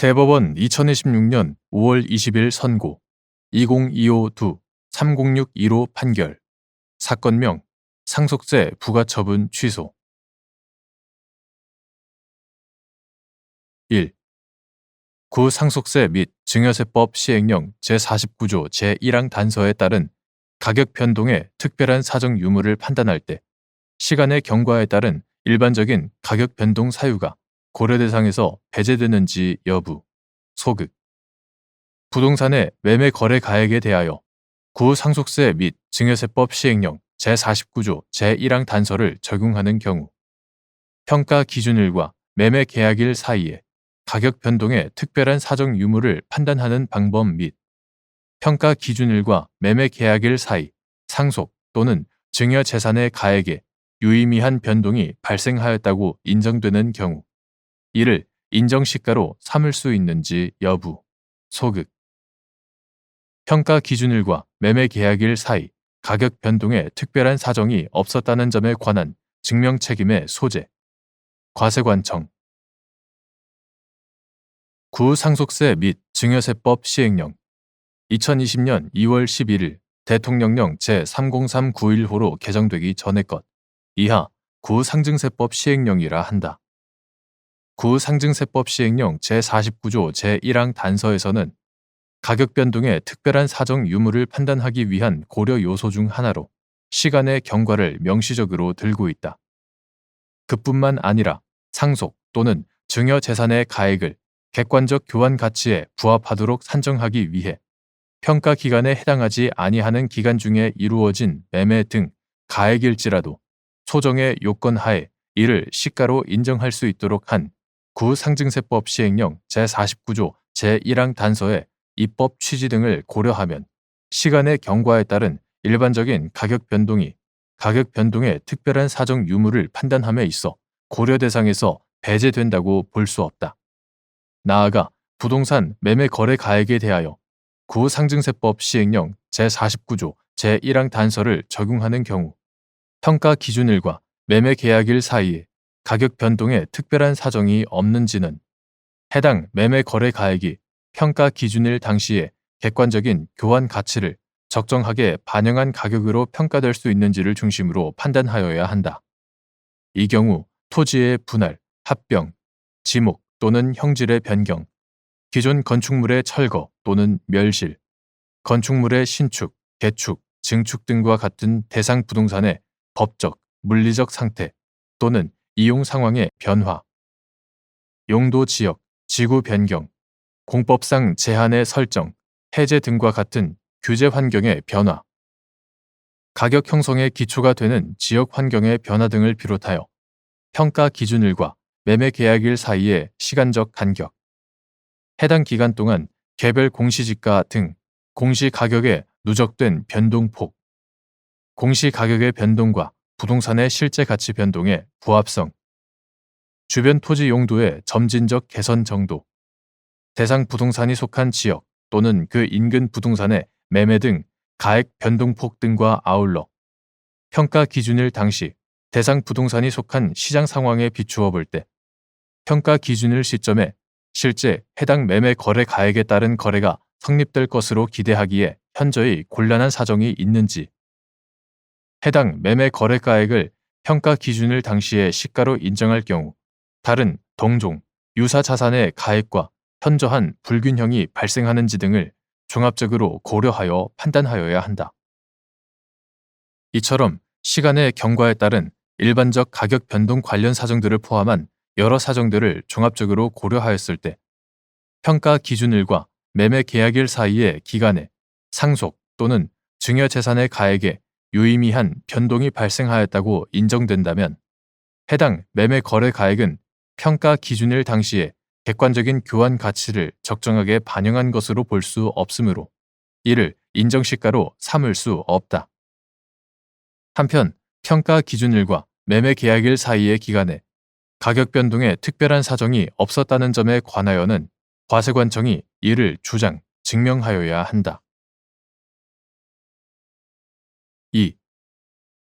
대법원 2026년 5월 20일 선고 2025-2-3061호 판결 사건명 상속세 부과처분 취소 1. 구상속세 및 증여세법 시행령 제49조 제1항 단서에 따른 가격 변동의 특별한 사정 유무를 판단할 때 시간의 경과에 따른 일반적인 가격 변동 사유가 고려 대상에서 배제되는지 여부, 소극. 부동산의 매매 거래 가액에 대하여 구상속세 및 증여세법 시행령 제49조 제1항 단서를 적용하는 경우 평가 기준일과 매매 계약일 사이에 가격 변동의 특별한 사정 유무를 판단하는 방법 및 평가 기준일과 매매 계약일 사이 상속 또는 증여 재산의 가액에 유의미한 변동이 발생하였다고 인정되는 경우 이를 인정시가로 삼을 수 있는지 여부, 소극. 평가 기준일과 매매 계약일 사이 가격 변동에 특별한 사정이 없었다는 점에 관한 증명 책임의 소재, 과세관청. 구상속세 및 증여세법 시행령 2020년 2월 11일 대통령령 제303915로 개정되기 전의 것 이하 구상증세법 시행령이라 한다. 구상증세법 시행령 제49조 제1항 단서에서는 가격 변동의 특별한 사정 유무를 판단하기 위한 고려 요소 중 하나로 시간의 경과를 명시적으로 들고 있다. 그뿐만 아니라 상속 또는 증여 재산의 가액을 객관적 교환 가치에 부합하도록 산정하기 위해 평가 기간에 해당하지 아니하는 기간 중에 이루어진 매매 등 가액일지라도 소정의 요건 하에 이를 시가로 인정할 수 있도록 한 구상증세법 시행령 제49조 제1항 단서의 입법 취지 등을 고려하면 시간의 경과에 따른 일반적인 가격 변동이 가격 변동의 특별한 사정 유무를 판단함에 있어 고려 대상에서 배제된다고 볼 수 없다. 나아가 부동산 매매 거래 가액에 대하여 구상증세법 시행령 제49조 제1항 단서를 적용하는 경우 평가 기준일과 매매 계약일 사이에 가격 변동의 특별한 사정이 없는지는 해당 매매 거래 가액이 평가 기준일 당시에 객관적인 교환 가치를 적정하게 반영한 가격으로 평가될 수 있는지를 중심으로 판단하여야 한다. 이 경우 토지의 분할, 합병, 지목 또는 형질의 변경, 기존 건축물의 철거 또는 멸실, 건축물의 신축, 개축, 증축 등과 같은 대상 부동산의 법적, 물리적 상태 또는 이용 상황의 변화, 용도 지역, 지구 변경, 공법상 제한의 설정, 해제 등과 같은 규제 환경의 변화, 가격 형성의 기초가 되는 지역 환경의 변화 등을 비롯하여 평가 기준일과 매매 계약일 사이의 시간적 간격, 해당 기간 동안 개별 공시지가 등 공시가격의 누적된 변동폭, 공시가격의 변동과 부동산의 실제 가치 변동의 부합성, 주변 토지 용도의 점진적 개선 정도, 대상 부동산이 속한 지역 또는 그 인근 부동산의 매매 등 가액 변동폭 등과 아울러 평가 기준일 당시 대상 부동산이 속한 시장 상황에 비추어 볼 때 평가 기준일 시점에 실제 해당 매매 거래 가액에 따른 거래가 성립될 것으로 기대하기에 현저히 곤란한 사정이 있는지, 해당 매매 거래 가액을 평가 기준일 당시의 시가로 인정할 경우 다른 동종, 유사 자산의 가액과 현저한 불균형이 발생하는지 등을 종합적으로 고려하여 판단하여야 한다. 이처럼 시간의 경과에 따른 일반적 가격 변동 관련 사정들을 포함한 여러 사정들을 종합적으로 고려하였을 때 평가 기준일과 매매 계약일 사이의 기간에 상속 또는 증여 재산의 가액에 유의미한 변동이 발생하였다고 인정된다면 해당 매매 거래 가액은 평가 기준일 당시에 객관적인 교환 가치를 적정하게 반영한 것으로 볼 수 없으므로 이를 인정시가로 삼을 수 없다. 한편 평가 기준일과 매매 계약일 사이의 기간에 가격 변동에 특별한 사정이 없었다는 점에 관하여는 과세관청이 이를 주장, 증명하여야 한다. 2.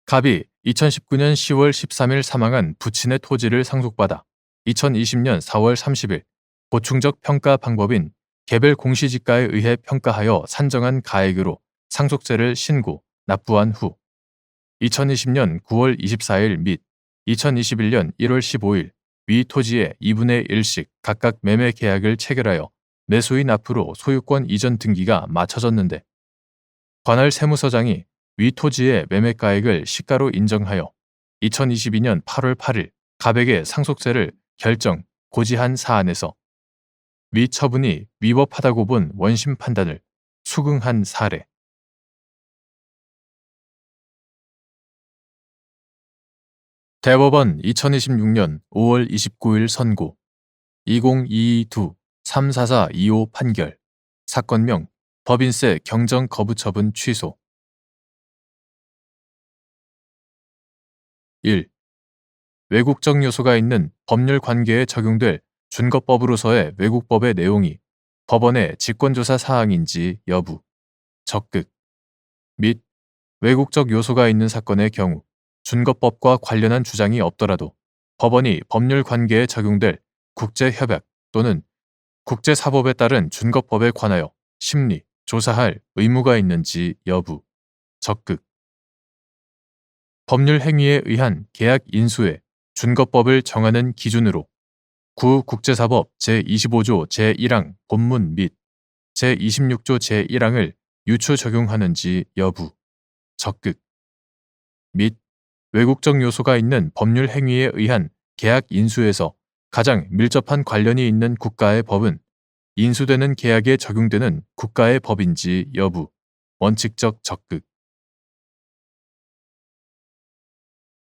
갑이 2019년 10월 13일 사망한 부친의 토지를 상속받아 2020년 4월 30일 보충적 평가 방법인 개별 공시지가에 의해 평가하여 산정한 가액으로 상속세를 신고, 납부한 후 2020년 9월 24일 및 2021년 1월 15일 위 토지의 2분의 1씩 각각 매매 계약을 체결하여 매수인 앞으로 소유권 이전 등기가 마쳐졌는데 관할 세무서장이 위 토지의 매매가액을 시가로 인정하여 2022년 8월 8일 갑액의 상속세를 결정, 고지한 사안에서 위 처분이 위법하다고 본 원심 판단을 수긍한 사례. 대법원 2026년 5월 29일 선고 2022-34425 판결 사건명 법인세 경정 거부 처분 취소 1. 외국적 요소가 있는 법률 관계에 적용될 준거법으로서의 외국법의 내용이 법원의 직권조사 사항인지 여부, 적극 및 외국적 요소가 있는 사건의 경우 준거법과 관련한 주장이 없더라도 법원이 법률 관계에 적용될 국제협약 또는 국제사법에 따른 준거법에 관하여 심리, 조사할 의무가 있는지 여부, 적극 법률 행위에 의한 계약 인수의 준거법을 정하는 기준으로 구국제사법 제25조 제1항 본문 및 제26조 제1항을 유추 적용하는지 여부, 적극 및 외국적 요소가 있는 법률 행위에 의한 계약 인수에서 가장 밀접한 관련이 있는 국가의 법은 인수되는 계약에 적용되는 국가의 법인지 여부, 원칙적 적극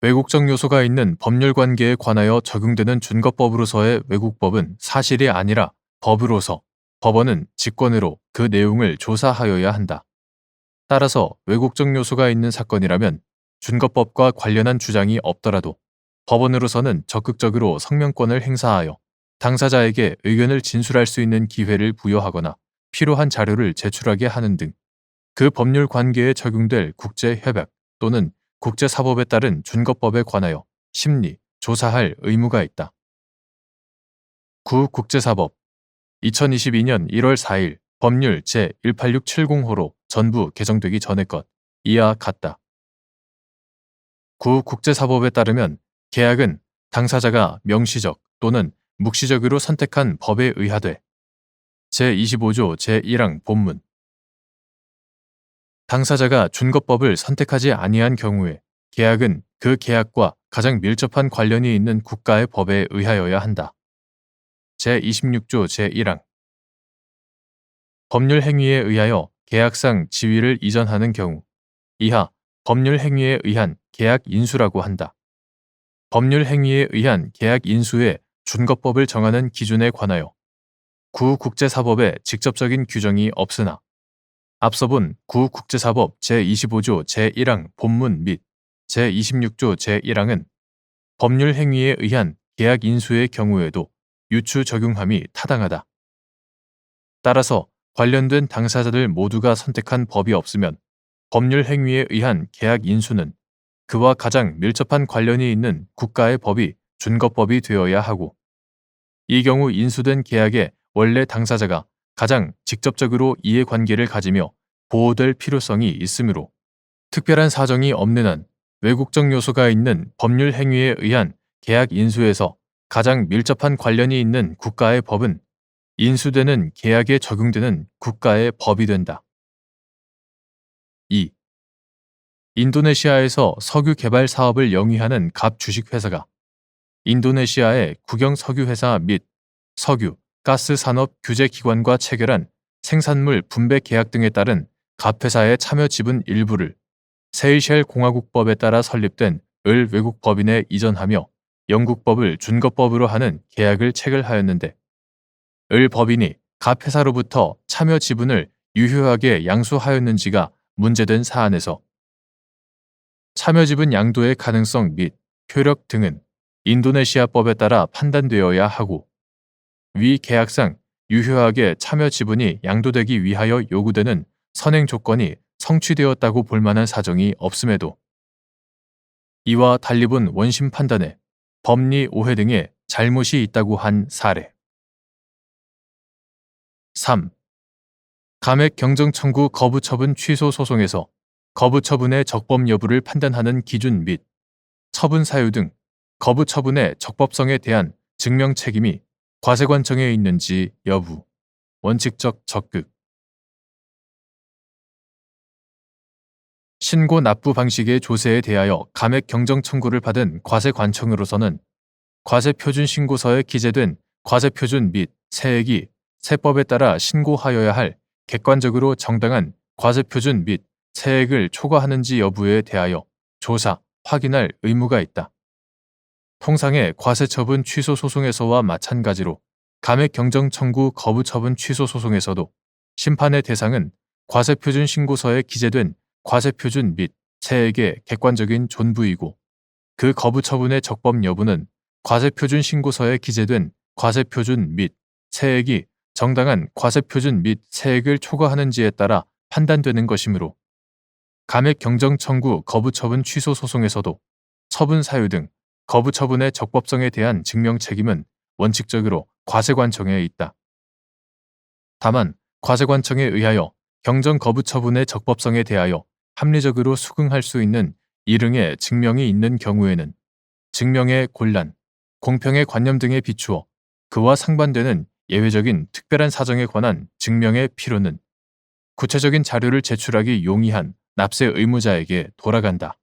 외국적 요소가 있는 법률 관계에 관하여 적용되는 준거법으로서의 외국법은 사실이 아니라 법으로서 법원은 직권으로 그 내용을 조사하여야 한다. 따라서 외국적 요소가 있는 사건이라면 준거법과 관련한 주장이 없더라도 법원으로서는 적극적으로 성명권을 행사하여 당사자에게 의견을 진술할 수 있는 기회를 부여하거나 필요한 자료를 제출하게 하는 등 그 법률 관계에 적용될 국제협약 또는 국제사법에 따른 준거법에 관하여 심리, 조사할 의무가 있다. 구국제사법 2022년 1월 4일 법률 제18670호로 전부 개정되기 전의 것 이와 같다. 구국제사법에 따르면 계약은 당사자가 명시적 또는 묵시적으로 선택한 법에 의하되 제25조 제1항 본문 당사자가 준거법을 선택하지 아니한 경우에 계약은 그 계약과 가장 밀접한 관련이 있는 국가의 법에 의하여야 한다. 제26조 제1항 법률 행위에 의하여 계약상 지위를 이전하는 경우 이하 법률 행위에 의한 계약 인수라고 한다. 법률 행위에 의한 계약 인수의 준거법을 정하는 기준에 관하여 구국제사법에 직접적인 규정이 없으나 앞서 본 구국제사법 제25조 제1항 본문 및 제26조 제1항은 법률 행위에 의한 계약 인수의 경우에도 유추 적용함이 타당하다. 따라서 관련된 당사자들 모두가 선택한 법이 없으면 법률 행위에 의한 계약 인수는 그와 가장 밀접한 관련이 있는 국가의 법이 준거법이 되어야 하고 이 경우 인수된 계약의 원래 당사자가 가장 직접적으로 이해관계를 가지며 보호될 필요성이 있으므로 특별한 사정이 없는 한 외국적 요소가 있는 법률 행위에 의한 계약 인수에서 가장 밀접한 관련이 있는 국가의 법은 인수되는 계약에 적용되는 국가의 법이 된다. 2. 인도네시아에서 석유 개발 사업을 영위하는 갑 주식회사가 인도네시아의 국영 석유회사 및 석유, 가스 산업 규제 기관과 체결한 생산물 분배 계약 등에 따른 갑회사의 참여 지분 일부를 세이셸 공화국법에 따라 설립된 을 외국 법인에 이전하며 영국법을 준거법으로 하는 계약을 체결하였는데 을 법인이 갑회사로부터 참여 지분을 유효하게 양수하였는지가 문제된 사안에서 참여 지분 양도의 가능성 및 효력 등은 인도네시아법에 따라 판단되어야 하고 위 계약상 유효하게 참여 지분이 양도되기 위하여 요구되는 선행 조건이 성취되었다고 볼 만한 사정이 없음에도 이와 달리 본 원심 판단에 법리 오해 등의 잘못이 있다고 한 사례. 3. 감액 경정 청구 거부 처분 취소 소송에서 거부 처분의 적법 여부를 판단하는 기준 및 처분 사유 등 거부 처분의 적법성에 대한 증명 책임이 과세관청에 있는지 여부. 원칙적 적극. 신고 납부 방식의 조세에 대하여 감액 경정 청구를 받은 과세관청으로서는 과세표준 신고서에 기재된 과세표준 및 세액이 세법에 따라 신고하여야 할 객관적으로 정당한 과세표준 및 세액을 초과하는지 여부에 대하여 조사, 확인할 의무가 있다. 통상의 과세처분 취소 소송에서와 마찬가지로 감액 경정 청구 거부 처분 취소 소송에서도 심판의 대상은 과세표준 신고서에 기재된 과세표준 및 세액의 객관적인 존부이고 그 거부 처분의 적법 여부는 과세표준 신고서에 기재된 과세표준 및 세액이 정당한 과세표준 및 세액을 초과하는지에 따라 판단되는 것이므로 감액 경정 청구 거부 처분 취소 소송에서도 처분 사유 등 거부 처분의 적법성에 대한 증명 책임은 원칙적으로 과세관청에 있다. 다만 과세관청에 의하여 경정 거부 처분의 적법성에 대하여 합리적으로 수긍할 수 있는 이릉의 증명이 있는 경우에는 증명의 곤란, 공평의 관념 등에 비추어 그와 상반되는 예외적인 특별한 사정에 관한 증명의 필요는 구체적인 자료를 제출하기 용이한 납세 의무자에게 돌아간다.